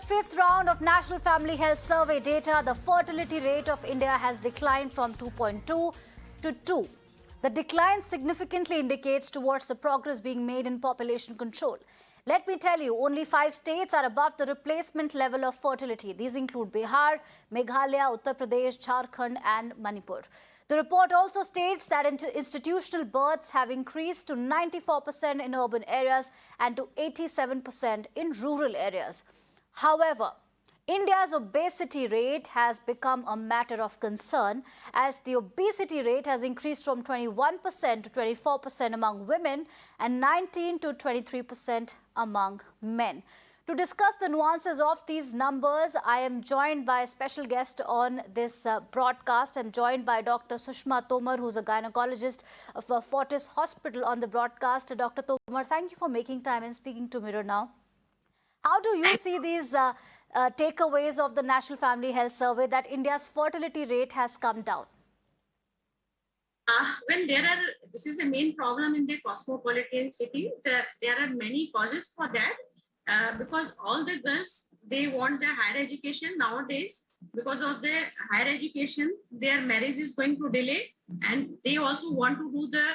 fifth round of National Family Health Survey data, the fertility rate of India has declined from 2.2 to 2. The decline significantly indicates towards the progress being made in population control. Let me tell you, only 5 states are above the replacement level of fertility. These include Bihar, Meghalaya, Uttar Pradesh, Jharkhand and Manipur. The report also states that institutional births have increased to 94% in urban areas and to 87% in rural areas. However, India's obesity rate has become a matter of concern as the obesity rate has increased from 21% to 24% among women and 19 to 23% among men. To discuss the nuances of these numbers, I am joined by a special guest on this broadcast. I'm joined by Dr. Sushma Tomar, who's a gynecologist of Fortis Hospital on the broadcast. Dr. Tomar, thank you for making time and speaking to Mirror now. How do you see these takeaways of the National Family Health Survey that India's fertility rate has come down? This is the main problem in the cosmopolitan city. There are many causes for that because all the girls, they want the higher education nowadays. Because of the higher education, their marriage is going to delay and they also want to do the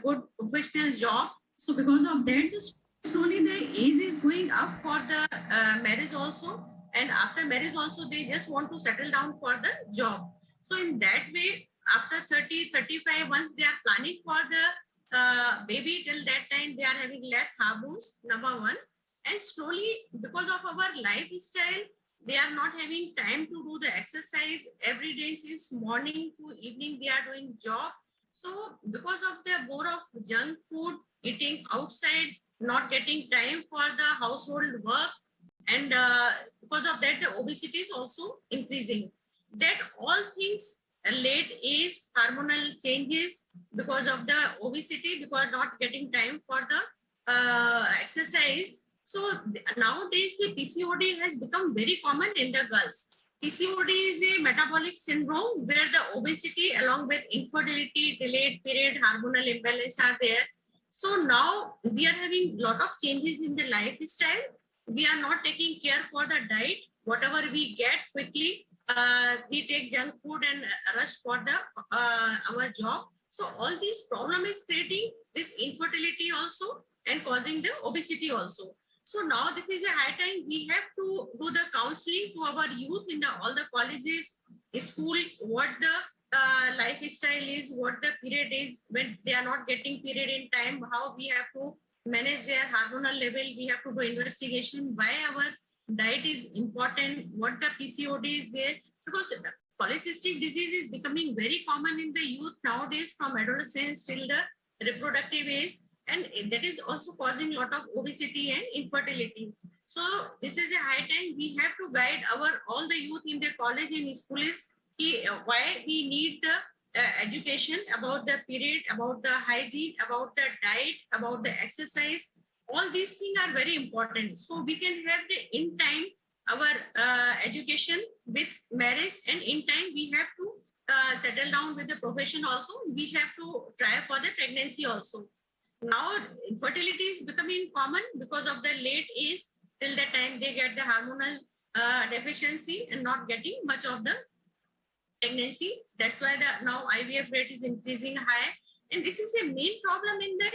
good professional job. So because of that, slowly the age is going up for the marriage also, and after marriage also they just want to settle down for the job. So in that way, after 30-35, once they are planning for the baby, till that time they are having less hormones, number one. And slowly, because of our lifestyle, they are not having time to do the exercise every day since morning to evening. They are doing job. So because of the more of junk food, eating outside, not getting time for the household work, and because of that the obesity is also increasing. That all things late age hormonal changes because of the obesity, because not getting time for the exercise. So nowadays the PCOD has become very common in the girls. PCOD is a metabolic syndrome where the obesity along with infertility, delayed period, hormonal imbalance are there. So now we are having a lot of changes in the lifestyle. We are not taking care for the diet. Whatever we get quickly, we take junk food and rush for the our job. So all these problem is creating this infertility also and causing the obesity also. So now this is a high time we have to do the counseling to our youth in all the colleges, school, what the lifestyle is, what the period is when they are not getting period in time, how we have to manage their hormonal level. We have to do investigation why our diet is important, what the PCOD is there, because polycystic disease is becoming very common in the youth nowadays from adolescence till the reproductive age, and that is also causing a lot of obesity and infertility. So this is a high time we have to guide all the youth in the college and schools why we need the education about the period, about the hygiene, about the diet, about the exercise. All these things are very important. So we can have the in time our education with marriage, and in time we have to settle down with the profession also. We have to try for the pregnancy also. Now infertility is becoming common because of the late age till the time they get the hormonal deficiency and not getting much of the pregnancy. That's why the now IVF rate is increasing high, and this is a main problem in the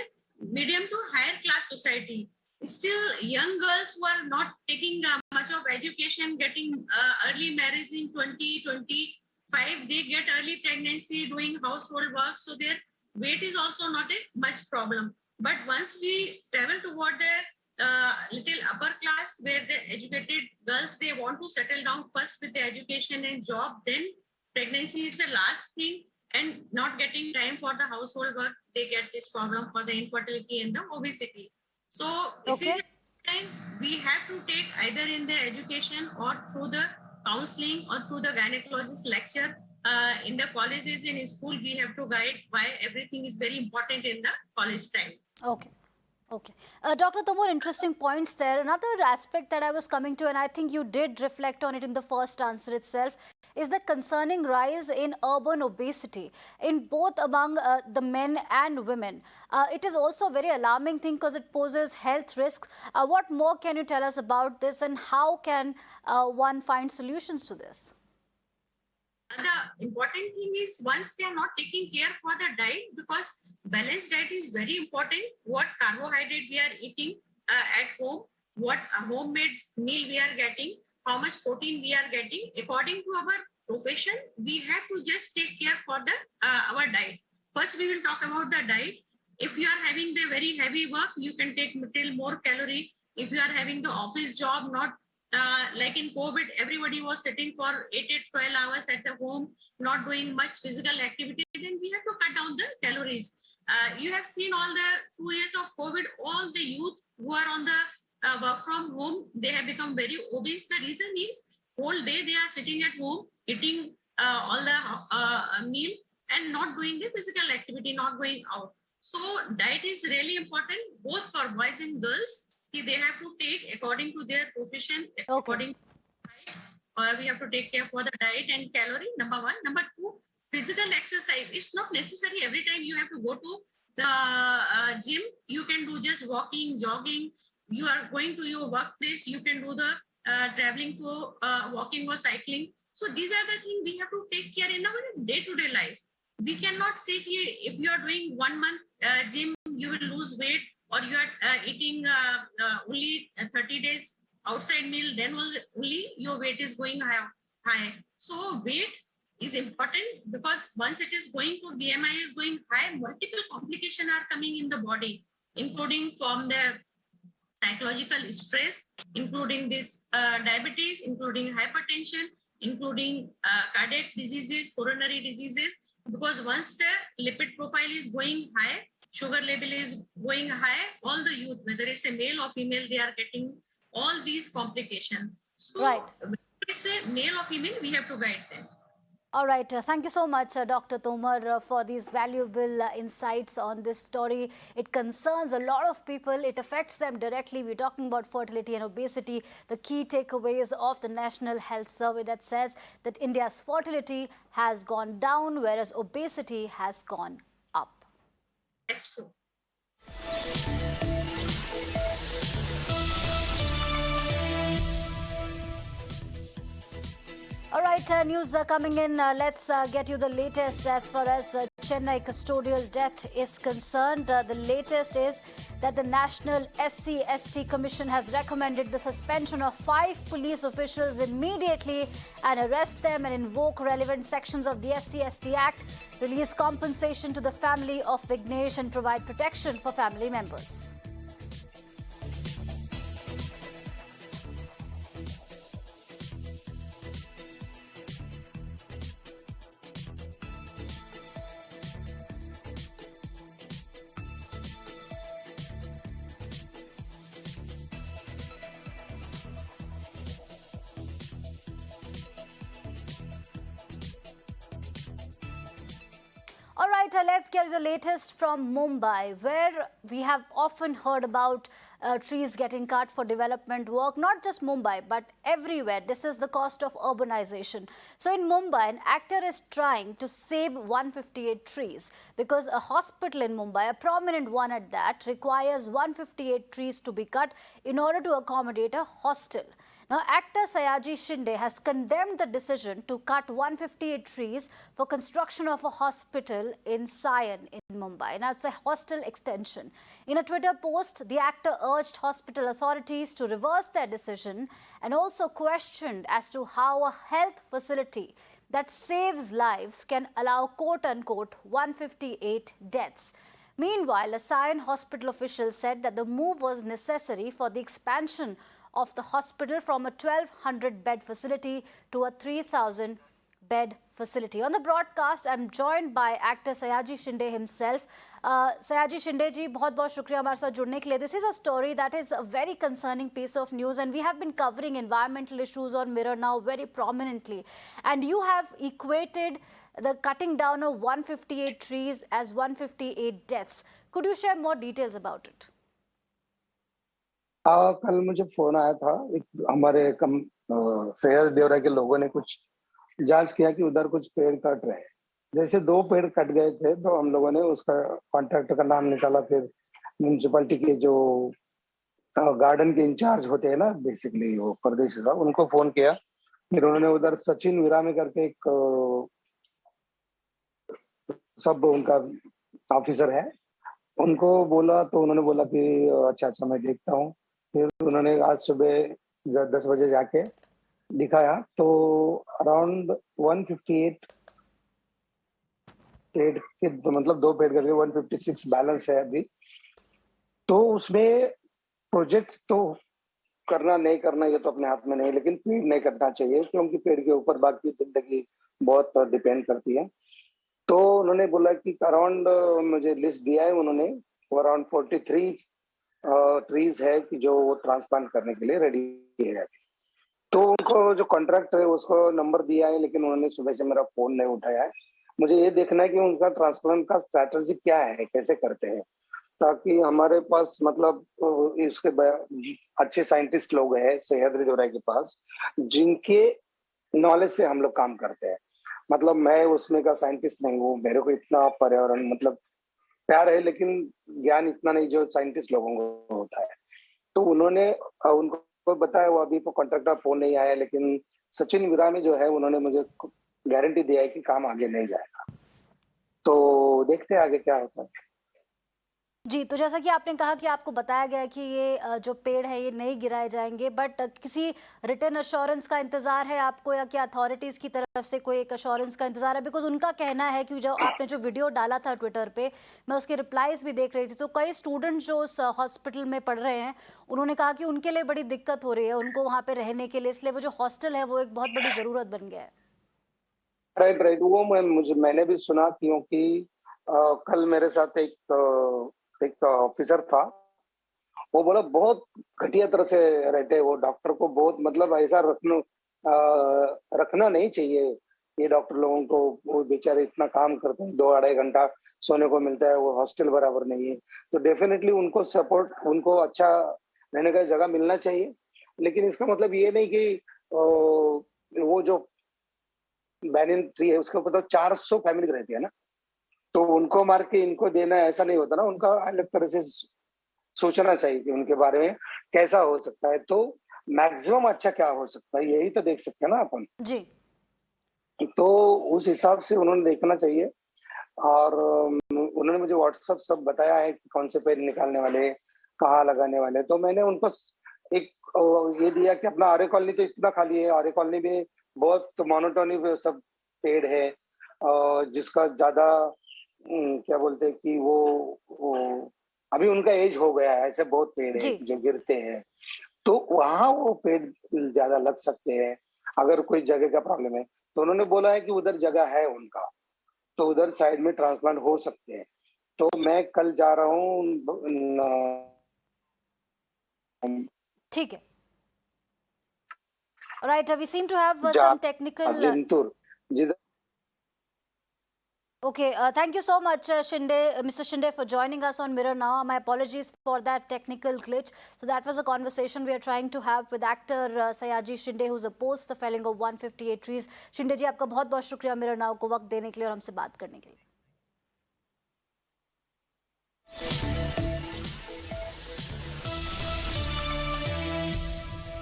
medium to higher class society. Still young girls who are not taking much of education, getting early marriage in 20-25, they get early pregnancy, doing household work, so their weight is also not a much problem. But once we travel toward the little upper class where the educated girls, they want to settle down first with the education and job, then pregnancy is the last thing, and not getting time for the household work, they get this problem for the infertility and the obesity. So this is the time we have to take either in the education or through the counseling or through the gynecologist lecture in the colleges and in school. We have to guide why everything is very important in the college time. Okay. Okay. Dr. Tomar, interesting points there. Another aspect that I was coming to, and I think you did reflect on it in the first answer itself, is the concerning rise in urban obesity in both among the men and women. It is also a very alarming thing because it poses health risks. What more can you tell us about this, and how can one find solutions to this? The important thing is once they are not taking care for the diet, because balanced diet is very important. What carbohydrate we are eating at home, what homemade meal we are getting, how much protein we are getting. According to our profession, we have to just take care for the our diet. First, we will talk about the diet. If you are having the very heavy work, you can take little more calorie. If you are having the office job, not like in COVID, everybody was sitting for 8 to 12 hours at the home, not doing much physical activity, then we have to cut down the calories. You have seen all the 2 years of COVID, all the youth who are on the work from home, they have become very obese. The reason is whole day they are sitting at home, eating all the meal and not doing the physical activity, not going out. So diet is really important both for boys and girls. See, they have to take according to their profession, according to diet, we have to take care for the diet and calorie, number one. Number two, physical exercise. It's not necessary every time you have to go to the gym. You can do just walking, jogging. You are going to your workplace, you can do the traveling to walking or cycling. So these are the things we have to take care in our day-to-day life. We cannot say if you are doing 1 month gym, you will lose weight, or you are eating only 30 days outside meal, then only your weight is going high. So weight is important, because once it is going to BMI is going high, multiple complications are coming in the body, including from the psychological stress, including this diabetes, including hypertension, including cardiac diseases, coronary diseases. Because once the lipid profile is going high, sugar level is going high, all the youth, whether it's a male or female, they are getting all these complications. So right. Whether it's a male or female, we have to guide them. All right. Thank you so much, Dr. Tomar, for these valuable insights on this story. It concerns a lot of people. It affects them directly. We're talking about fertility and obesity. The key takeaways of the National Health Survey that says that India's fertility has gone down, whereas obesity has gone up. That's true. All right, news coming in. Let's get you the latest as far as Chennai custodial death is concerned. The latest is that the National SC/ST Commission has recommended the suspension of 5 police officials immediately and arrest them and invoke relevant sections of the SC/ST Act, release compensation to the family of Vignesh and provide protection for family members. All right, let's get the latest from Mumbai, where we have often heard about trees getting cut for development work. Not just Mumbai, but everywhere. This is the cost of urbanization. So in Mumbai, an actor is trying to save 158 trees because a hospital in Mumbai, a prominent one at that, requires 158 trees to be cut in order to accommodate a hostel. Now, actor Sayaji Shinde has condemned the decision to cut 158 trees for construction of a hospital in Sion in Mumbai. Now, it's a hostel extension. In a Twitter post, the actor urged hospital authorities to reverse their decision and also questioned as to how a health facility that saves lives can allow quote-unquote 158 deaths. Meanwhile, a Sion hospital official said that the move was necessary for the expansion of the hospital from a 1,200-bed facility to a 3,000-bed facility. On the broadcast, I'm joined by actor Sayaji Shinde himself. Sayaji Shinde ji, बहुत-बहुत शुक्रिया हमारे साथ जुड़ने के लिए. This is a story that is a very concerning piece of news, and we have been covering environmental issues on Mirror now very prominently. And you have equated the cutting down of 158 trees as 158 deaths. Could you share more details about it? कल मुझे phone आया था, एक हमारे सयाजी ब्यौरा के लोगों ने कुछ जांच किया कि उधर कुछ पेड़ कट रहे हैं। जैसे 2 पेड़ कट गए थे तो हम लोगों ने उसका कॉन्ट्रैक्टर का नाम निकाला। फिर म्यूनसिपैलिटी के जो गार्डन के इंचार्ज होते हैं ना, बेसिकली वो प्रदेश का, उनको फोन किया। फिर उन्होंने उधर सचिन विरामे करके एक सब उनका ऑफिसर है, उनको बोला तो उन्होंने बोला कि अच्छा अच्छा मैं देखता हूँ। फिर उन्होंने आज सुबह 10 बजे जाके दिखाया तो अराउंड 158 पेड़ के, मतलब 2 पेड़ करके 156 बैलेंस है अभी। तो उसमें प्रोजेक्ट तो करना नहीं करना ये तो अपने हाथ में नहीं, लेकिन पेड़ नहीं करना चाहिए क्योंकि पेड़ के ऊपर बाकी जिंदगी बहुत डिपेंड करती है। तो उन्होंने बोला कि अराउंड, मुझे लिस्ट दिया है उन्होंने, अराउंड 43 ट्रीज है कि जो वो ट्रांसप्लांट करने के लिए रेडी है। तो उनको जो कॉन्ट्रैक्ट है उसको नंबर दिया है, लेकिन उन्होंने सुबह से मेरा फोन नहीं उठाया है। मुझे ये देखना है कि उनका ट्रांसप्लांट का स्ट्रैटेजी क्या है, कैसे करते हैं, ताकि हमारे पास मतलब इसके अच्छे साइंटिस्ट लोग हैं सह्याद्री जोराई के पास, जिनके नॉलेज से हम लोग काम करते हैं। मतलब मैं उसमें का साइंटिस्ट नहीं हूँ, मेरे को इतना पर्यावरण मतलब प्यार है, लेकिन ज्ञान इतना नहीं जो साइंटिस्ट लोगों को होता है। तो उन्होंने उनको बताया, वो अभी तो कॉन्ट्रैक्टर फोन नहीं आया, लेकिन सचिन विरामे जो है उन्होंने मुझे गारंटी दिया है कि काम आगे नहीं जाएगा। तो देखते हैं आगे क्या होता है। जी, तो जैसा कि आपने कहा कि आपको बताया गया कि ये जो पेड़ है ये नहीं गिराए जाएंगे, बट किसी रिटर्न अश्योरेंस का इंतजार है आपको, या क्या अथॉरिटीज की तरफ से कोई एक अश्योरेंस का इंतजार है? बिकॉज उनका कहना है कि जो आपने जो वीडियो डाला था ट्विटर पे, मैं उसके रिप्लाईज भी देख रही थी, तो कई स्टूडेंट जो उस हॉस्पिटल में पढ़ रहे हैं उन्होंने कहा कि उनके लिए बड़ी दिक्कत हो रही है उनको वहाँ पे रहने के लिए, इसलिए वो जो हॉस्टल है वो एक बहुत बड़ी जरूरत बन गया है। राइट राइट, वो मैंने भी सुना, क्योंकि कल मेरे साथ एक ऑफिसर था। वो बोला बहुत घटिया तरह से रहते हैं वो, डॉक्टर को बहुत मतलब ऐसा रखना नहीं चाहिए ये डॉक्टर लोगों को। वो बेचारे इतना काम करते हैं, 2-2.5 घंटा सोने को मिलता है, वो हॉस्टल बराबर नहीं है। तो डेफिनेटली उनको सपोर्ट, उनको अच्छा रहने का जगह मिलना चाहिए। लेकिन इसका मतलब ये नहीं कि वो जो बैनियन ट्री है उसके ऊपर तो 400 फैमिलीज रहती है ना, तो उनको मार के इनको देना ऐसा नहीं होता ना। उनका अलग तरह से सोचना चाहिए कि उनके बारे में कैसा हो सकता है, तो मैक्सिमम अच्छा क्या हो सकता है यही तो देख सकते हैं ना अपन जी। तो उस हिसाब से उन्होंने देखना चाहिए। और उन्होंने मुझे व्हाट्सएप सब बताया है कि कौन से पेड़ निकालने वाले, कहाँ लगाने वाले। तो मैंने उनको एक ये दिया कि अपना आर्य कॉलोनी तो इतना खाली है, आर्य कॉलोनी में बहुत मोनोटोनी सब पेड़ है, जिसका ज्यादा क्या बोलते हैं कि वो अभी उनका एज हो गया है, ऐसे बहुत पेड़ है जी। जो गिरते हैं। तो वहां वो पेड़ ज्यादा लग सकते हैं अगर कोई जगह का प्रॉब्लम है। तो उन्होंने बोला है कि उधर जगह है उनका, तो उधर साइड में ट्रांसप्लांट हो सकते हैं। तो मैं कल जा रहा हूँ। ठीक है, right, we seem to have some technical. Jintur जिधर। Okay, thank you so much, Mr. Shinde, for joining us on Mirror Now. My apologies for that technical glitch. So that was a conversation we are trying to have with actor Sayaji Shinde, who's opposed the felling of 158 trees. Shinde जी, आपका बहुत बहुत शुक्रिया Mirror Now को वक्त देने के लिए और हमसे बात करने के लिए।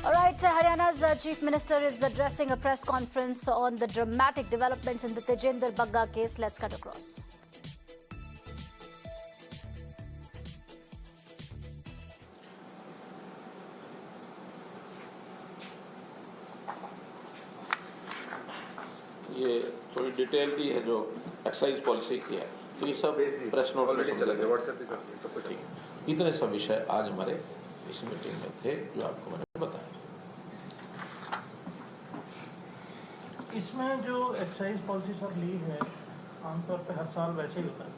All right, Haryana's Chief Minister is addressing a press conference on the dramatic developments in the Tejendra Bagga case. Let's cut across. ये थोड़ी डिटेल भी है जो एक्साइज पॉलिसी की है, तो ये सब प्रेस नोट में चला गया, व्हाट्सएप पे सब कुछ ठीक। इतने सब विषय आज हमारे इस मीटिंग में थे जो आपको मैंने बताया। इसमें जो एक्साइज पॉलिसी सर ली है, आमतौर पे हर साल वैसे ही होता है।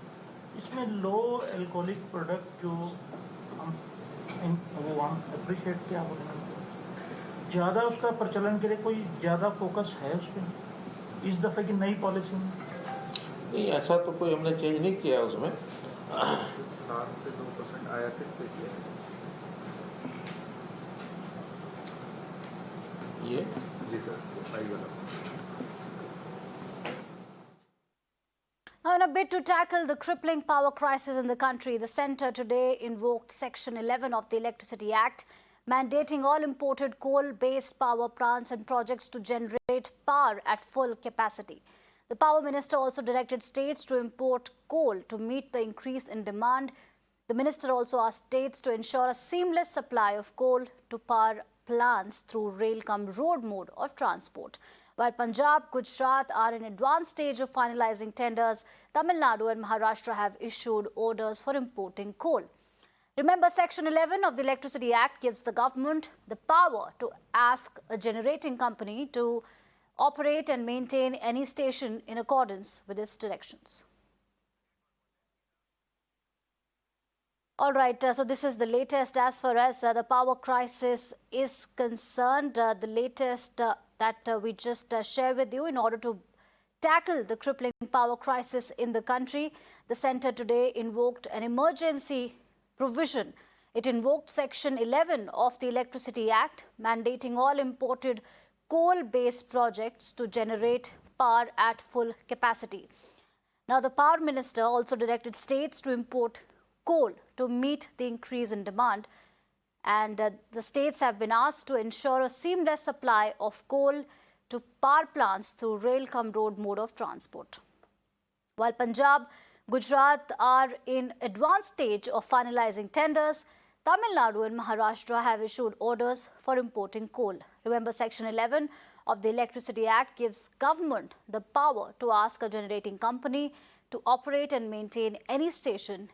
इसमें लो एल्कोहलिक प्रोडक्ट जो हम अप्रिशिएट किया, ज़्यादा उसका प्रचलन के लिए कोई ज़्यादा फोकस है उस पर इस दफ़े की नई पॉलिसी में? नहीं, ऐसा तो कोई हमने चेंज नहीं किया उसमें। 7 से 2% आयातित पे किया है। ये जी सर, आई वाला। Now, in a bid to tackle the crippling power crisis in the country, the centre today invoked Section 11 of the Electricity Act, mandating all imported coal-based power plants and projects to generate power at full capacity. The Power Minister also directed states to import coal to meet the increase in demand. The Minister also asked states to ensure a seamless supply of coal to power plants through rail-cum-road mode of transport. While Punjab, Gujarat are in advanced stage of finalizing tenders, Tamil Nadu and Maharashtra have issued orders for importing coal. Remember, Section 11 of the Electricity Act gives the government the power to ask a generating company to operate and maintain any station in accordance with its directions. All right, so this is the latest as far as the power crisis is concerned. The latest that we just share with you in order to tackle the crippling power crisis in the country. The centre today invoked an emergency provision. It invoked Section 11 of the Electricity Act, mandating all imported coal-based projects to generate power at full capacity. Now, the Power Minister also directed states to import coal to meet the increase in demand, and the states have been asked to ensure a seamless supply of coal to power plants through rail-cum-road mode of transport. While Punjab, Gujarat are in advanced stage of finalizing tenders, Tamil Nadu and Maharashtra have issued orders for importing coal. Remember, Section 11 of the Electricity Act gives government the power to ask a generating company to operate and maintain any station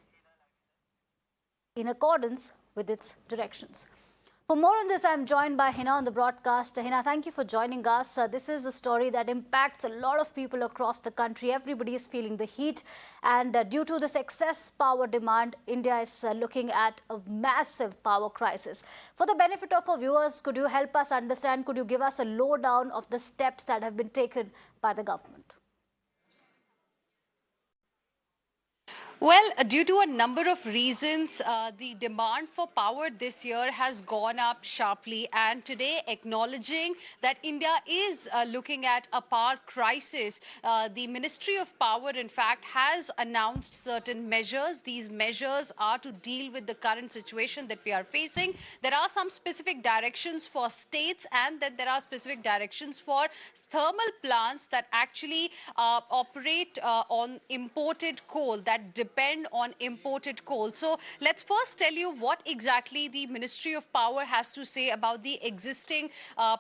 in accordance with its directions. For more on this, I'm joined by Hina on the broadcast. Hina, thank you for joining us. This is a story that impacts a lot of people across the country. Everybody is feeling the heat. And due to this excess power demand, India is looking at a massive power crisis. For the benefit of our viewers, could you help us understand, could you give us a lowdown of the steps that have been taken by the government? Well, due to a number of reasons, the demand for power this year has gone up sharply. And today, acknowledging that India is looking at a power crisis, the Ministry of Power, in fact, has announced certain measures. These measures are to deal with the current situation that we are facing. There are some specific directions for states, and then there are specific directions for thermal plants that actually operate on imported coal, that depend on imported coal. So let's first tell you what exactly the Ministry of Power has to say about the existing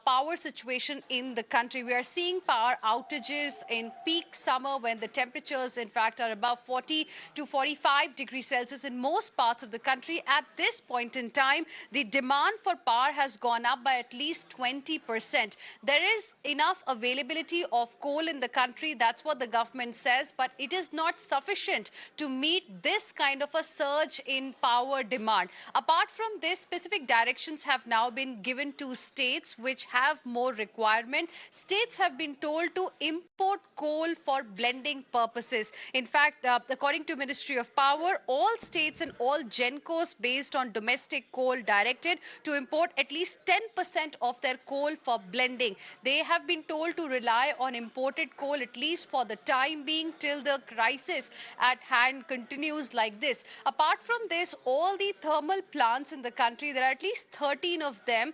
power situation in the country. We are seeing power outages in peak summer when the temperatures, in fact, are above 40 to 45 degrees Celsius in most parts of the country. At this point in time, the demand for power has gone up by at least 20%. There is enough availability of coal in the country. That's what the government says, but it is not sufficient to meet this kind of a surge in power demand. Apart from this, specific directions have now been given to states which have more requirement. States have been told to import coal for blending purposes. In fact, according to Ministry of Power, all states and all GenCos based on domestic coal directed to import at least 10% of their coal for blending. They have been told to rely on imported coal at least for the time being till the crisis at hand continues like this. Apart from this, all the thermal plants in the country, there are at least 13 of them,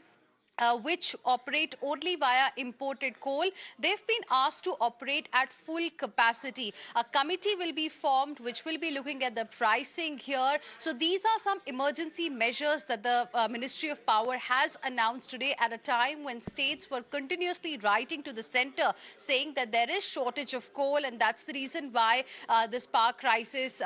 which operate only via imported coal. They've been asked to operate at full capacity. A committee will be formed which will be looking at the pricing here. So these are some emergency measures that the Ministry of Power has announced today at a time when states were continuously writing to the centre saying that there is shortage of coal, and that's the reason why this power crisis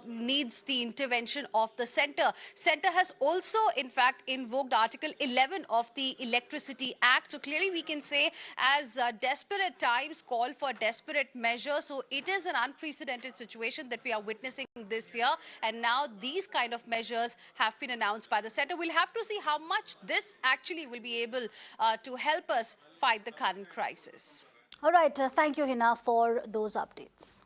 needs the intervention of the centre. Centre has also, in fact, invoked Article 11 of the Electricity Act. So clearly we can say as desperate times call for desperate measures. So it is an unprecedented situation that we are witnessing this year. And now these kind of measures have been announced by the centre. We'll have to see how much this actually will be able to help us fight the current crisis. All right. Thank you, Hina, for those updates.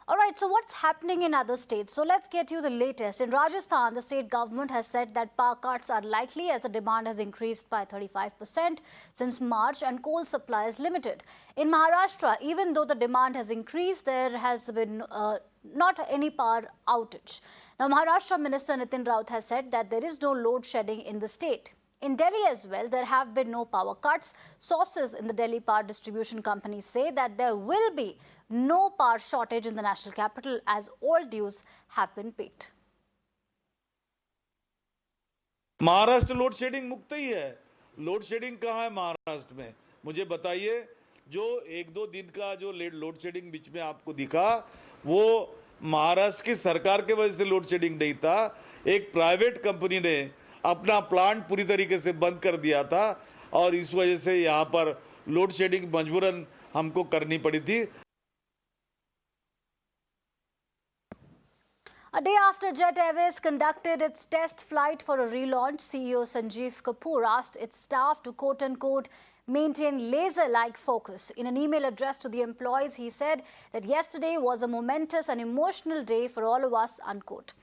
All right, so what's happening in other states? So let's get you the latest. In Rajasthan, the state government has said that power cuts are likely as the demand has increased by 35% since March and coal supply is limited. In Maharashtra, even though the demand has increased, there has been not any power outage. Now, Maharashtra Minister Nitin Raut has said that there is no load shedding in the state. In Delhi as well, there have been no power cuts. Sources in the Delhi Power Distribution Company say that there will be no power shortage in the national capital as all dues have been paid. Maharashtra load shedding मुक्त ही है। Load shedding कहाँ है महाराष्ट्र में? मुझे बताइए। जो एक दो दिन का जो लोड शेडिंग बीच में आपको दिखा, वो महाराष्ट्र की सरकार के वजह से लोड शेडिंग नहीं था। एक प्राइवेट कंपनी ने अपना प्लांट पूरी तरीके से बंद कर दिया था और इस वजह से यहाँ पर लोड शेडिंग मजबूरन हमको करनी पड़ी थी। A day after Jet Airways conducted its test flight for a relaunch, CEO Sanjeev Kapoor asked its staff to quote-unquote maintain laser-like focus. In an email addressed to the employees, he said that yesterday was a momentous and emotional day for all of us, unquote.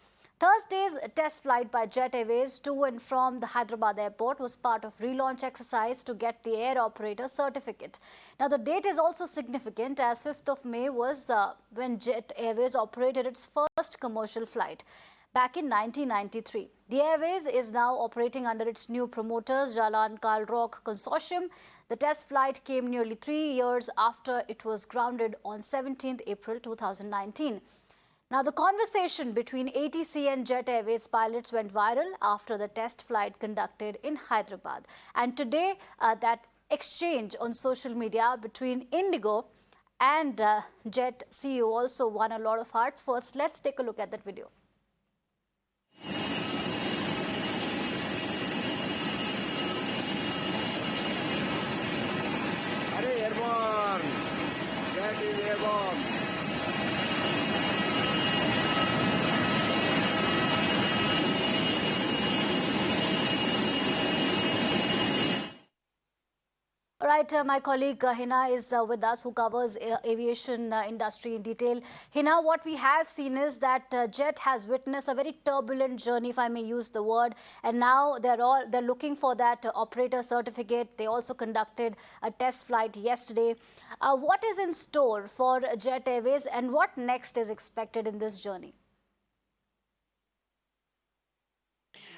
Thursday's test flight by Jet Airways to and from the Hyderabad airport was part of relaunch exercise to get the air operator certificate. Now, the date is also significant as 5th of May was when Jet Airways operated its first commercial flight back in 1993. The Airways is now operating under its new promoters, Jalan Kalrock Consortium. The test flight came nearly 3 years after it was grounded on 17th April 2019. Now, the conversation between ATC and Jet Airways pilots went viral after the test flight conducted in Hyderabad. And today, that exchange on social media between Indigo and Jet CEO also won a lot of hearts. First, let's take a look at that video. Airborne! Jet is airborne! All right, my colleague Hina is with us, who covers aviation industry in detail. Hina, what we have seen is that Jet has witnessed a very turbulent journey, if I may use the word, and now they're looking for that operator certificate. They also conducted a test flight yesterday. What is in store for Jet Airways, and what next is expected in this journey?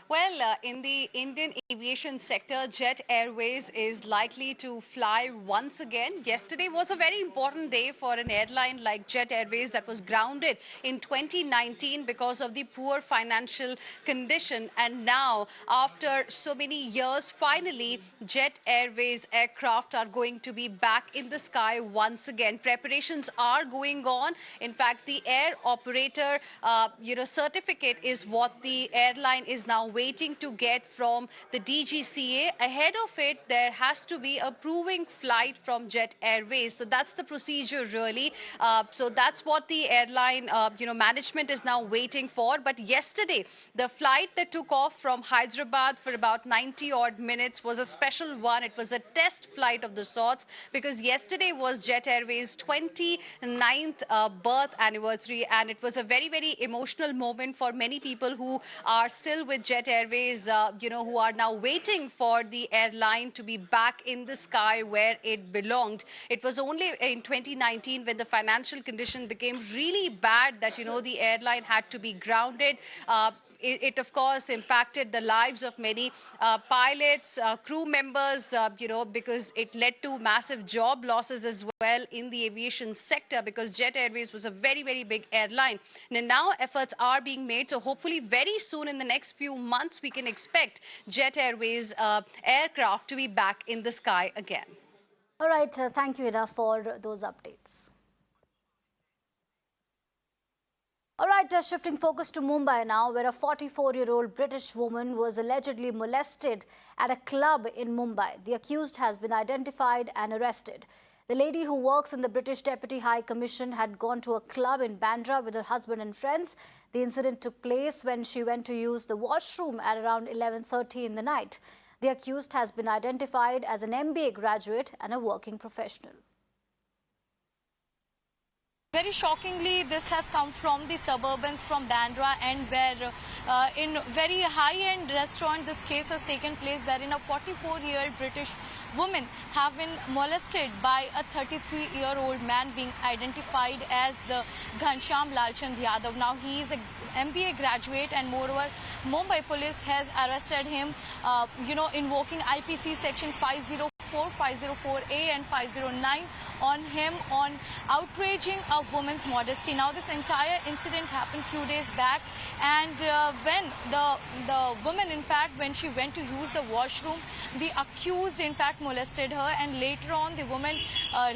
Well, in the Indian aviation sector, Jet Airways is likely to fly once again. Yesterday was a very important day for an airline like Jet Airways that was grounded in 2019 because of the poor financial condition. And now, after so many years, finally, Jet Airways aircraft are going to be back in the sky once again. Preparations are going on. In fact, the air operator, certificate is what the airline is now waiting to get from the DGCA. Ahead of it, there has to be a proving flight from Jet Airways. So that's the procedure, really. So that's what the airline, management is now waiting for. But yesterday, the flight that took off from Hyderabad for about 90 odd minutes was a special one. It was a test flight of the sorts because yesterday was Jet Airways' 29th birth anniversary, and it was a very, very emotional moment for many people who are still with Jet Airways, who are now waiting for the airline to be back in the sky where it belonged. It was only in 2019 when the financial condition became really bad that, the airline had to be grounded. It, of course, impacted the lives of many pilots, crew members, because it led to massive job losses as well in the aviation sector because Jet Airways was a very, very big airline. And now efforts are being made. So hopefully very soon in the next few months, we can expect Jet Airways aircraft to be back in the sky again. All right. Thank you, Ina, for those updates. All right, shifting focus to Mumbai now, where a 44-year-old British woman was allegedly molested at a club in Mumbai. The accused has been identified and arrested. The lady, who works in the British Deputy High Commission, had gone to a club in Bandra with her husband and friends. The incident took place when she went to use the washroom at around 11:30 in the night. The accused has been identified as an MBA graduate and a working professional. Very shockingly, this has come from the suburbans, from Bandra, and where in very high-end restaurant this case has taken place, wherein a 44-year-old British woman have been molested by a 33-year-old man being identified as Ghanshyam Lalchand Yadav. Now, he is an MBA graduate, and moreover, Mumbai police has arrested him, invoking IPC section 504, 504A and 509 on him on outraging a woman's modesty. Now, this entire incident happened few days back, and when the woman, in fact, when she went to use the washroom, the accused, in fact, molested her, and later on the woman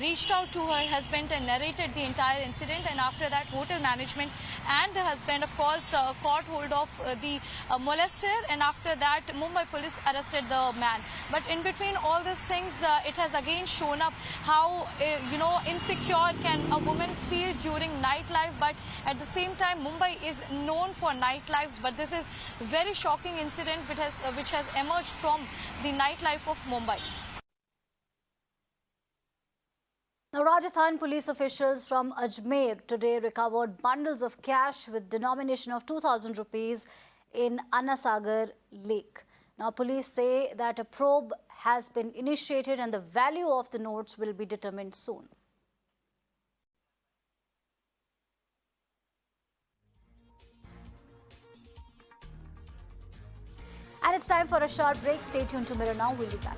reached out to her husband and narrated the entire incident, and after that hotel management and the husband, of course, caught hold of the molester, and after that Mumbai police arrested the man. But in between all these things, it has again shown up how insecure can a woman feel during nightlife, but at the same time Mumbai is known for nightlives, but this is very shocking incident which has emerged from the nightlife of Mumbai. Now, Rajasthan police officials from Ajmer today recovered bundles of cash with denomination of 2,000 rupees in Anasagar lake. Now, police say that a probe has been initiated and the value of the notes will be determined soon. And it's time for a short break. Stay tuned to Mirror Now. We'll be back.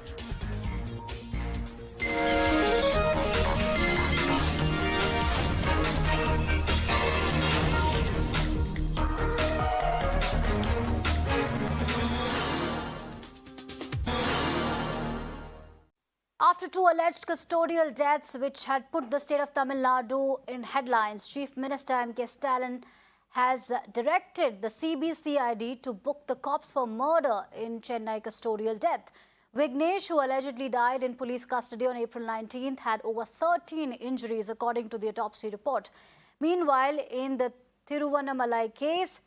After two alleged custodial deaths which had put the state of Tamil Nadu in headlines, Chief Minister M.K. Stalin has directed the CBCID to book the cops for murder in Chennai custodial death. Vignesh, who allegedly died in police custody on April 19th, had over 13 injuries according to the autopsy report. Meanwhile, in the Thiruvannamalai case,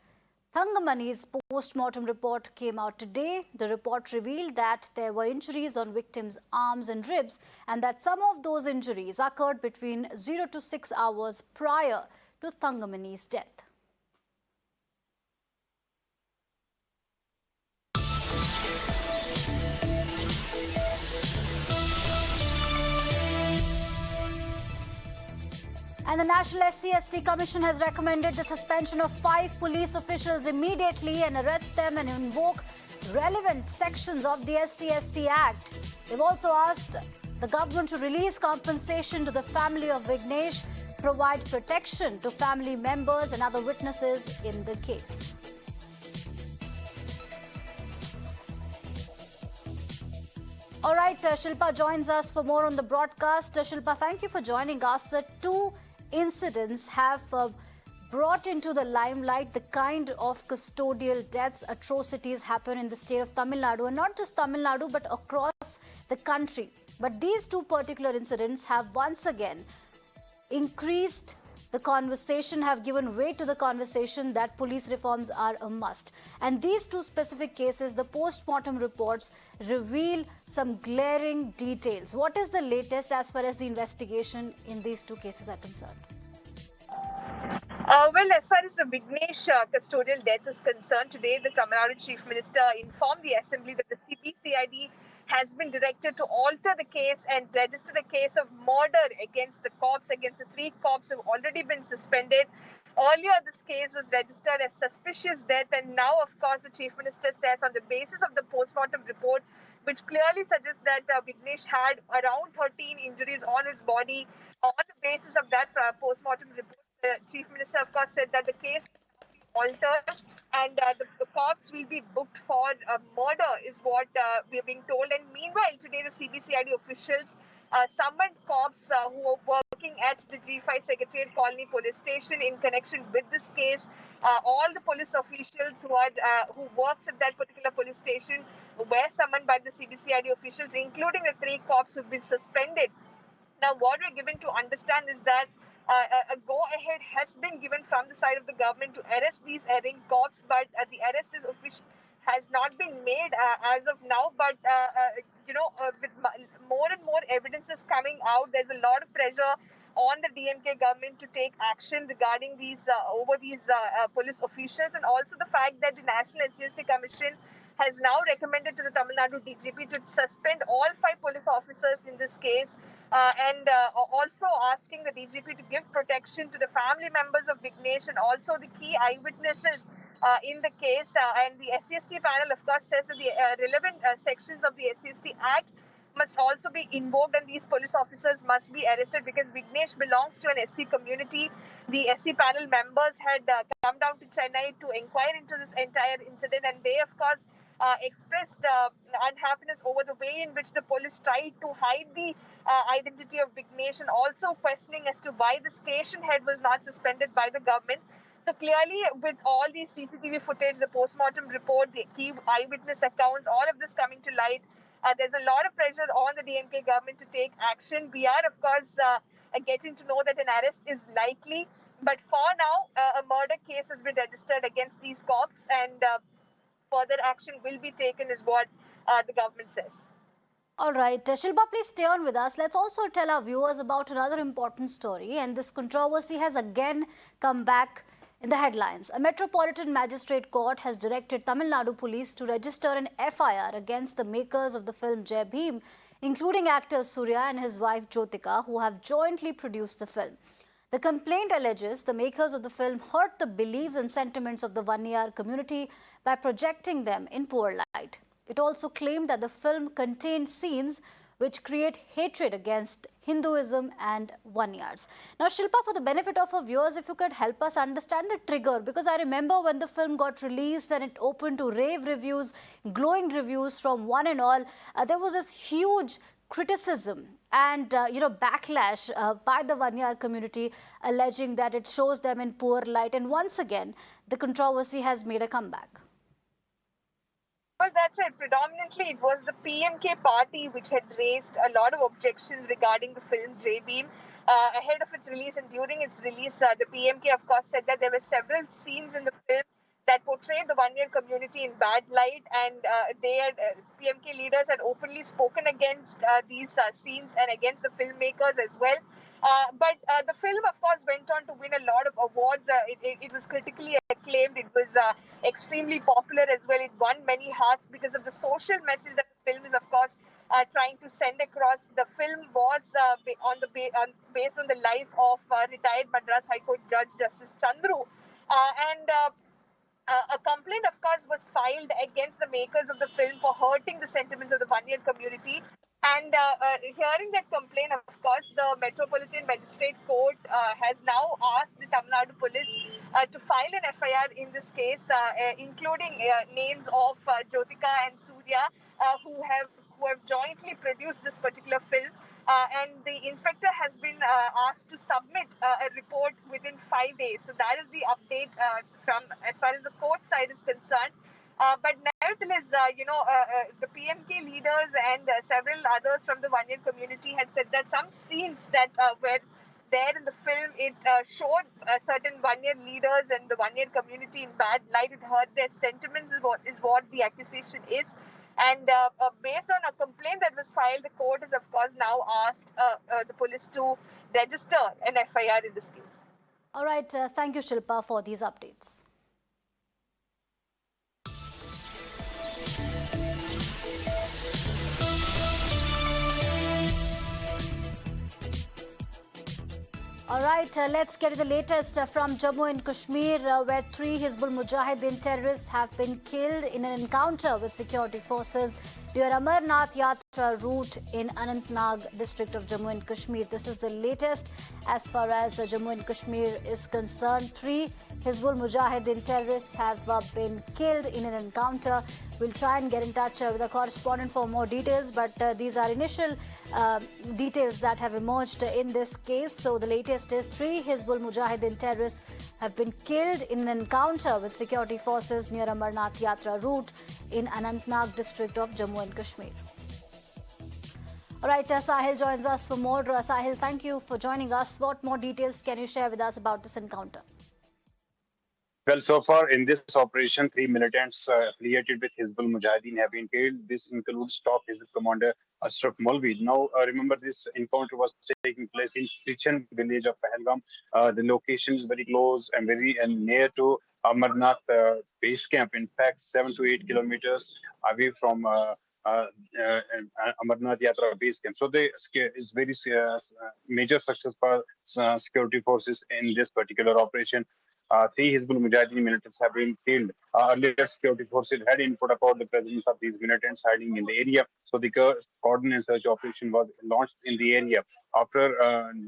Thangamani's post-mortem report came out today. The report revealed that there were injuries on victims' arms and ribs, and that some of those injuries occurred between 0 to 6 hours prior to Thangamani's death. And the National SC/ST Commission has recommended the suspension of 5 police officials immediately and arrest them and invoke relevant sections of the SC/ST Act. They've also asked the government to release compensation to the family of Vignesh, provide protection to family members and other witnesses in the case. All right, Shilpa joins us for more on the broadcast. Shilpa, thank you for joining us. Two incidents have brought into the limelight the kind of custodial deaths, atrocities happen in the state of Tamil Nadu, and not just Tamil Nadu but across the country. But these two particular incidents have once again increased the conversation, have given way to the conversation that police reforms are a must. And these two specific cases, the post-mortem reports reveal some glaring details. What is the latest as far as the investigation in these two cases are concerned? Well, as far as the Vignesh custodial death is concerned, today the Tamil Nadu Chief Minister informed the Assembly that the CBCID has been directed to alter the case and register the case of murder against the cops. Against the 3 cops who have already been suspended. Earlier, this case was registered as suspicious death, and now, of course, the Chief Minister says on the basis of the post-mortem report, which clearly suggests that Vignesh had around 13 injuries on his body. On the basis of that post-mortem report, the Chief Minister, of course, said that the case will be altered and the cops will be booked for murder, is what we are being told. And meanwhile, today the CBCID officials summoned cops who were working at the G5 Secretariat Colony Police Station in connection with this case. All the police officials who works at that particular police station were summoned by the CBCID officials, including the 3 cops who've been suspended. Now, what we're given to understand is that a go-ahead has been given from the side of the government to arrest these erring cops, but the arrest is has not been made as of now. But with more and more evidences coming out, there's a lot of pressure on the DMK government to take action regarding these police officials, and also the fact that the National SGST Commission has now recommended to the Tamil Nadu DGP to suspend all 5 police officers in this case, and also asking the DGP to give protection to the family members of Vignesh and also the key eyewitnesses in the case. And the SCST panel, of course, says that the relevant sections of the SCST Act must also be invoked and these police officers must be arrested because Vignesh belongs to an SC community. The SC panel members had come down to Chennai to inquire into this entire incident, and they, of course, expressed unhappiness over the way in which the police tried to hide the identity of Vignesh, and also questioning as to why the station head was not suspended by the government. So clearly, with all these CCTV footage, the postmortem report, the key eyewitness accounts, all of this coming to light, there's a lot of pressure on the DMK government to take action. We are, of course, getting to know that an arrest is likely. But for now, a murder case has been registered against these cops, and further action will be taken is what the government says. All right, Shilpa, please stay on with us. Let's also tell our viewers about another important story, and this controversy has again come back in the headlines. A Metropolitan Magistrate Court has directed Tamil Nadu Police to register an FIR against the makers of the film Jai Bhim, including actors Surya and his wife Jyotika, who have jointly produced the film. The complaint alleges the makers of the film hurt the beliefs and sentiments of the Vanniyar community by projecting them in poor light. It also claimed that the film contained scenes which create hatred against Hinduism and Vanniyars. Now, Shilpa, for the benefit of our viewers, if you could help us understand the trigger, because I remember when the film got released and it opened to rave reviews, glowing reviews from one and all, there was this huge criticism and backlash by the Vanniyar community, alleging that it shows them in poor light. And once again, the controversy has made a comeback. Well, that's it. Predominantly, it was the PMK party which had raised a lot of objections regarding the film Jai Bhim. Ahead of its release and during its release, the PMK, of course, said that there were several scenes in the film that portrayed the Vanniyar community in bad light, and PMK leaders had openly spoken against these scenes and against the filmmakers as well. But the film, of course, went on to win a lot of awards. It was critically acclaimed. It was extremely popular as well. It won many hearts because of the social message that the film is, of course, trying to send across. The film was based on the life of retired Madras High Court Judge Justice Chandru. A complaint, of course, was filed against the makers of the film for hurting the sentiments of the Vanniyar community. And hearing that complaint, of course, the Metropolitan Magistrate Court has now asked the Tamil Nadu Police to file an FIR in this case, including names of Jyotika and Surya, who have jointly produced this particular film. And the inspector has been asked to submit a report within 5 days. So that is the update from as far as the court side is concerned. But nevertheless, the PMK leaders and several others from the Vanniyar community had said that some scenes that were there in the film, it showed certain Vanniyar leaders and the Vanniyar community in bad light. It hurt their sentiments is what the accusation is. And based on a complaint that was filed, the court has, of course, now asked the police to register an FIR in this case. All right. Thank you, Shilpa, for these updates. All right, let's get to the latest from Jammu and Kashmir, where 3 Hizbul Mujahideen terrorists have been killed in an encounter with security forces near Amarnath Yatra route in Anantnag district of Jammu and Kashmir. This is the latest as far as Jammu and Kashmir is concerned. 3 Hizbul Mujahideen terrorists have been killed in an encounter. We'll try and get in touch with the correspondent for more details, but these are initial details that have emerged in this case. So the latest is 3 Hizbul Mujahideen terrorists have been killed in an encounter with security forces near Amarnath Yatra route in Anantnag district of Jammu and Kashmir. All right, Sahil joins us for more. Sahil, thank you for joining us. What more details can you share with us about this encounter? Well, so far in this operation, 3 militants affiliated with Hizbul Mujahideen have been killed. This includes top Hizb commander Ashraf Malvi. Now, remember this encounter was taking place in Sion village of Pahalgam. The location is very close and very near to Amarnath base camp. In fact, 7 to 8 kilometers away from Amarnath Yatra base camp. So it's very major success for security forces in this particular operation. 3 Hizbul Mujahideen militants have been killed. Earlier, security forces had info about the presence of these militants hiding in the area. So the coordinate search operation was launched in the area.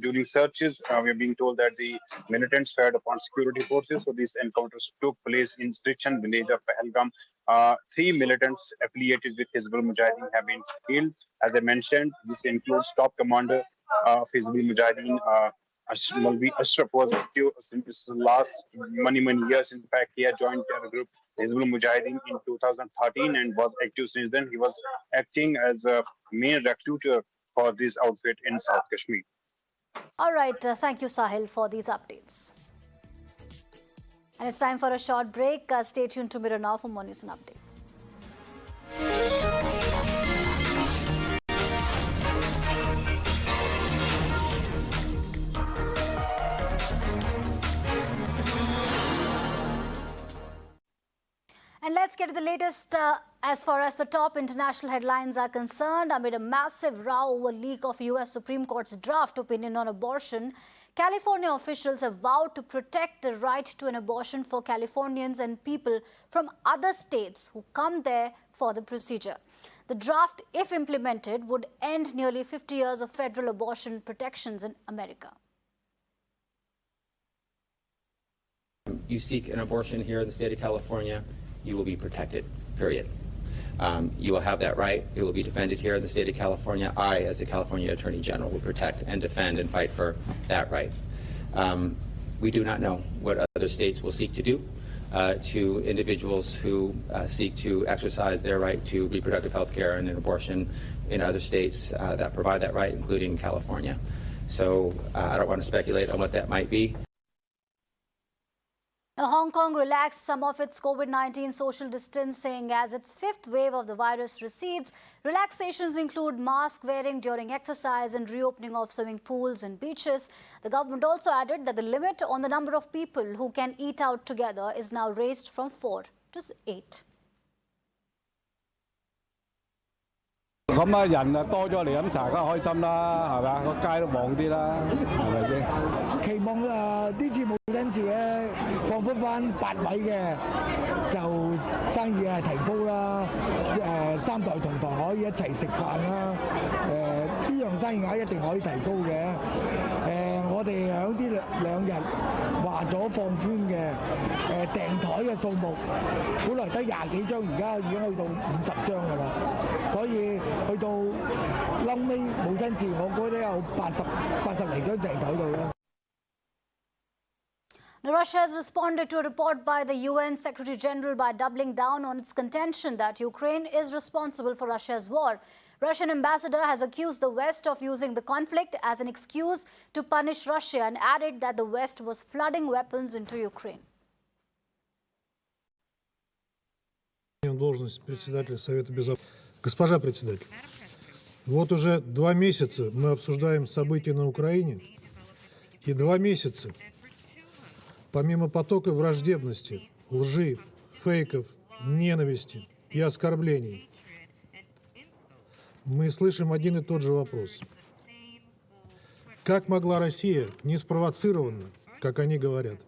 During searches, we are being told that the militants fired upon security forces. So these encounters took place in Sion village of Pahalgam. 3 militants affiliated with Hizbul Mujahideen have been killed. As I mentioned, this includes top commander of Hizbul Mujahideen, Malvi Ashraf, was active since last many years. In fact, he had joined terror group Hizbul Mujahideen in 2013 and was active since then. He was acting as a main recruiter for this outfit in South Kashmir. All right, thank you, Sahil, for these updates. And it's time for a short break. Stay tuned to Mirror now for more news and updates. And let's get to the latest as far as the top international headlines are concerned. Amid a massive row over leak of US Supreme Court's draft opinion on abortion, California officials have vowed to protect the right to an abortion for Californians and people from other states who come there for the procedure. The draft, if implemented, would end nearly 50 years of federal abortion protections in America. You seek an abortion here in the state of California, you will be protected, period. You will have that right. It will be defended here in the state of California. I, as the California Attorney General, will protect and defend and fight for that right. We do not know what other states will seek to do to individuals who seek to exercise their right to reproductive health care and an abortion in other states that provide that right, including California. So I don't want to speculate on what that might be. Now, Hong Kong relaxed some of its COVID-19 social distancing as its fifth wave of the virus recedes. Relaxations include mask wearing during exercise and reopening of swimming pools and beaches. The government also added that the limit on the number of people who can eat out together is now raised from 4 to 8. 咁啊，人啊多咗嚟飲茶，梗係開心啦，係嘛？個街都旺啲啦，係咪先？期望呢次母親節咧放寬翻8位嘅，就生意係提高啦。3代同堂可以一齊食飯啦。呢樣生意額一定可以提高嘅。我哋喺呢2日話咗放寬嘅訂台嘅數目，本來得20幾張，而家已經去到50張㗎啦。所以去到臨尾母親節，我覺得有80嚟張訂台度啦。 Now, Russia has responded to a report by the UN Secretary General by doubling down on its contention that Ukraine is responsible for Russia's war. Russian ambassador has accused the West of using the conflict as an excuse to punish Russia and added that the West was flooding weapons into Ukraine. Должность председателя Совета Безопасности. Госпожа председатель, вот уже 2 месяца мы обсуждаем события на Украине, и 2 месяца, помимо потока враждебности, лжи, фейков, ненависти и оскорблений, мы слышим один и тот же вопрос. Как могла Россия неспровоцированно, как они говорят,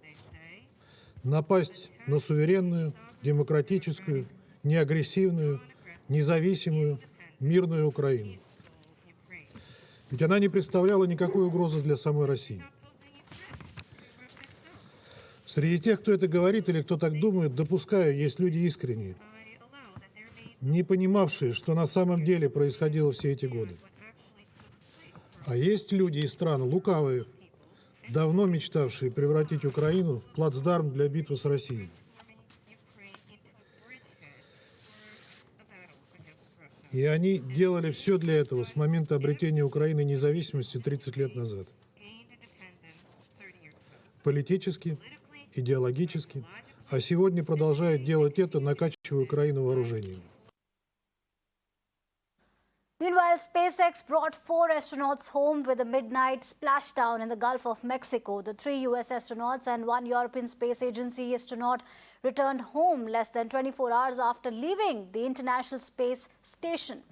напасть на суверенную, демократическую, неагрессивную, независимую, мирную Украину? Ведь она не представляла никакой угрозы для самой России. Среди тех, кто это говорит или кто так думает, допускаю, есть люди искренние, не понимавшие, что на самом деле происходило все эти годы. А есть люди и страны лукавые, давно мечтавшие превратить Украину в плацдарм для битвы с Россией. И они делали все для этого с момента обретения Украины независимости 30 лет назад. Политически, идеологически, а сегодня продолжает делать это, накачивая Украину вооружением. Meanwhile, SpaceX brought 4 astronauts home with a midnight splashdown in the Gulf of Mexico. The 3 US astronauts and 1 European Space Agency astronaut returned home less than 24 hours after leaving the International Space Station.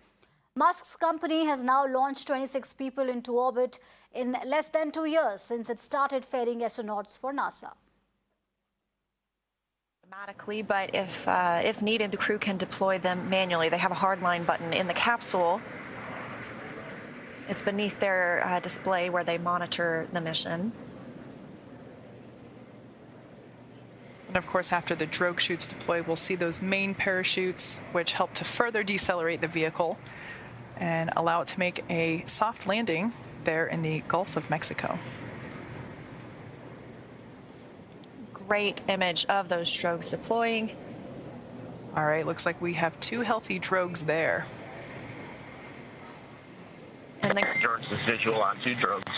Musk's company has now launched 26 people into orbit in less than 2 years since it started ferrying astronauts for NASA. But if needed, the crew can deploy them manually. They have a hardline button in the capsule. It's beneath their display where they monitor the mission. And of course, after the drogue chutes deploy, we'll see those main parachutes, which help to further decelerate the vehicle and allow it to make a soft landing there in the Gulf of Mexico. Great image of those drogues deploying. All right, looks like we have 2 healthy drogues there. And the George, this visual on 2 drogues.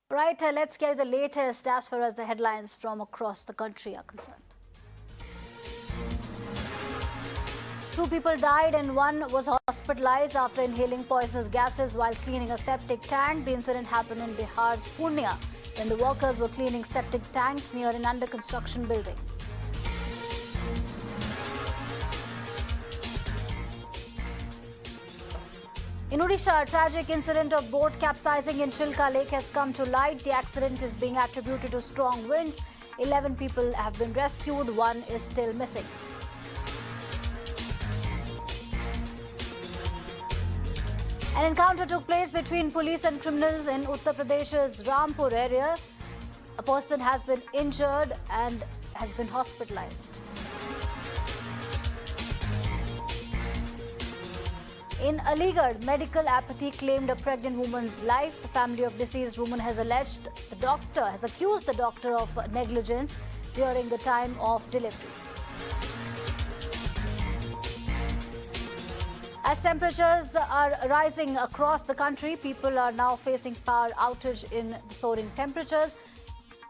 Right, let's get the latest as far as the headlines from across the country are concerned. 2 people died and 1 was hospitalized after inhaling poisonous gases while cleaning a septic tank. The incident happened in Bihar's Purnia when the workers were cleaning septic tank near an under-construction building. In Odisha, a tragic incident of boat capsizing in Shilpa Lake has come to light. The accident is being attributed to strong winds. 11 people have been rescued. 1 is still missing. An encounter took place between police and criminals in Uttar Pradesh's Rampur area. A person has been injured and has been hospitalized. In Aligarh, medical apathy claimed a pregnant woman's life. The family of deceased woman has accused the doctor of negligence during the time of delivery. As temperatures are rising across the country, people are now facing power outage in the soaring temperatures.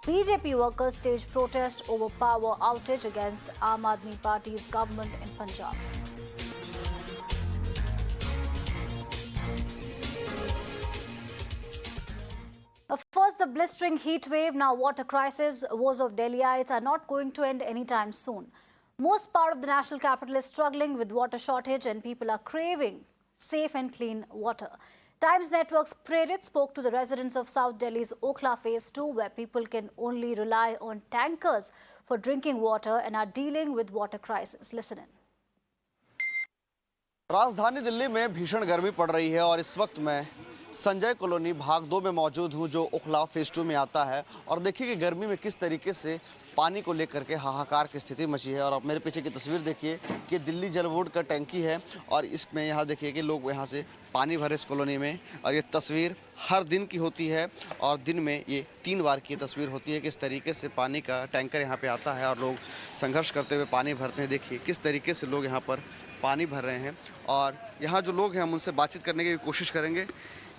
BJP workers staged protest over power outage against Aam Aadmi Party's government in Punjab. First, the blistering heat wave, now water crisis. Woes of Delhiites are not going to end anytime soon. Most part of the national capital is struggling with water shortage and people are craving safe and clean water. Times Network's Prerit spoke to the residents of South Delhi's Okhla Phase 2, where people can only rely on tankers for drinking water and are dealing with water crisis. Listen in. राजधानी दिल्ली में भीषण गर्मी पड़ रही है और इस वक्त मैं संजय कॉलोनी भाग 2 में मौजूद हूं, जो ओखला फेज 2 में आता है। और देखिए कि गर्मी में किस तरीके से पानी को लेकर के हाहाकार की स्थिति मची है। और आप मेरे पीछे की तस्वीर देखिए कि दिल्ली जल बोर्ड का टैंकी है और इसमें यहाँ देखिए कि लोग यहाँ से पानी भरे इस कॉलोनी में। और ये तस्वीर हर दिन की होती है और दिन में ये 3 बार की तस्वीर होती है कि इस तरीके से पानी का टैंकर यहाँ पे आता है और लोग संघर्ष करते हुए पानी भरते हैं। देखिए किस तरीके से लोग यहाँ पर पानी भर रहे हैं और यहाँ जो लोग हैं हम उनसे बातचीत करने की कोशिश करेंगे।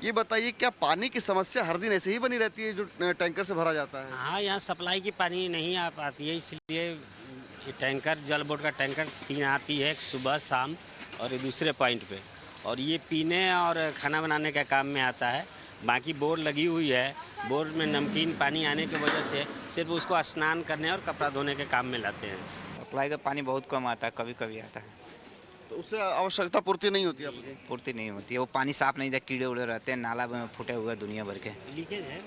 ये बताइए, क्या पानी की समस्या हर दिन ऐसे ही बनी रहती है जो टैंकर से भरा जाता है? हाँ, यहाँ सप्लाई की पानी नहीं आ पाती है, इसलिए ये टैंकर जल बोर्ड का टैंकर 3 आती है, सुबह शाम और दूसरे पॉइंट पे, और ये पीने और खाना बनाने का काम में आता है। बाकी बोर लगी हुई है, बोर में नमकीन पानी आने की वजह से सिर्फ उसको स्नान करने और कपड़ा धोने के काम में लाते हैं। सप्लाई का पानी बहुत कम आता है, कभी कभी आता है, तो उससे आवश्यकता पूर्ति नहीं होती है? पूर्ति नहीं होती है, वो पानी साफ नहीं था, कीड़े उड़े रहते हैं, नाला में फूटे हुए दुनिया भर के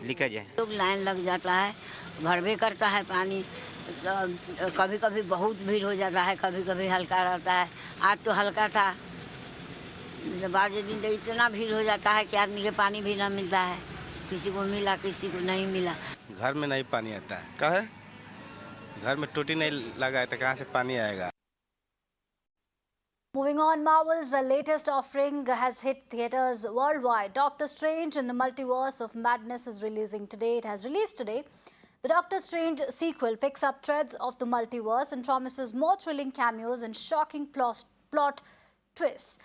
लीकेज है। लोग लाइन लग जाता है, भरवे करता है पानी, कभी कभी बहुत भीड़ हो जाता है, कभी कभी हल्का रहता है। आज तो हल्का था, बाद दिन तो इतना भीड़ हो जाता है कि आदमी के पानी भी ना मिलता है, किसी को मिला किसी को नहीं मिला। घर में नहीं पानी आता है। क्या है? घर में टूटी नहीं लगा है तो कहाँ से पानी आएगा? Moving on, Marvel's latest offering has hit theatres worldwide. Doctor Strange in the Multiverse of Madness is releasing today. It has released today. The Doctor Strange sequel picks up threads of the multiverse and promises more thrilling cameos and shocking plot twists.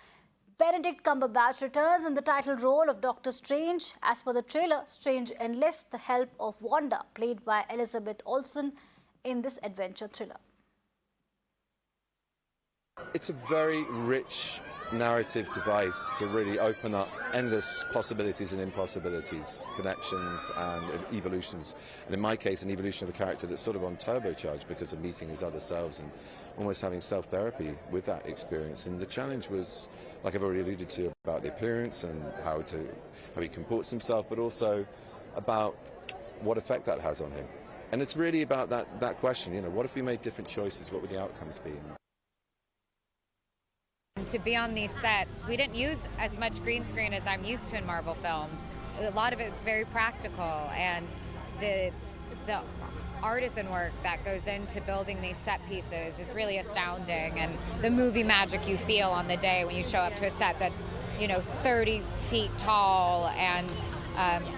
Benedict Cumberbatch returns in the title role of Doctor Strange. As per the trailer, Strange enlists the help of Wanda, played by Elizabeth Olsen, in this adventure thriller. It's a very rich narrative device to really open up endless possibilities and impossibilities, connections and evolutions. And in my case, an evolution of a character that's sort of on turbocharge because of meeting his other selves and almost having self-therapy with that experience. And the challenge was, like I've already alluded to, about the appearance and how he comports himself, but also about what effect that has on him. And it's really about that question, you know, what if we made different choices? What would the outcomes be? To be on these sets, we didn't use as much green screen as I'm used to in Marvel films. A lot of it's very practical, and the artisan work that goes into building these set pieces is really astounding, and the movie magic you feel on the day when you show up to a set that's, you know, 30 feet tall and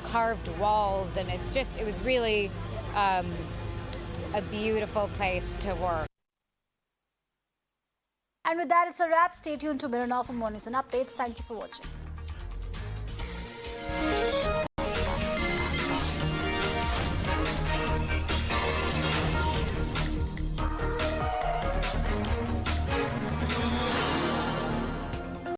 carved walls, and it was really a beautiful place to work. And with that, it's a wrap. Stay tuned to Mirror Now for more news and updates. Thank you for watching.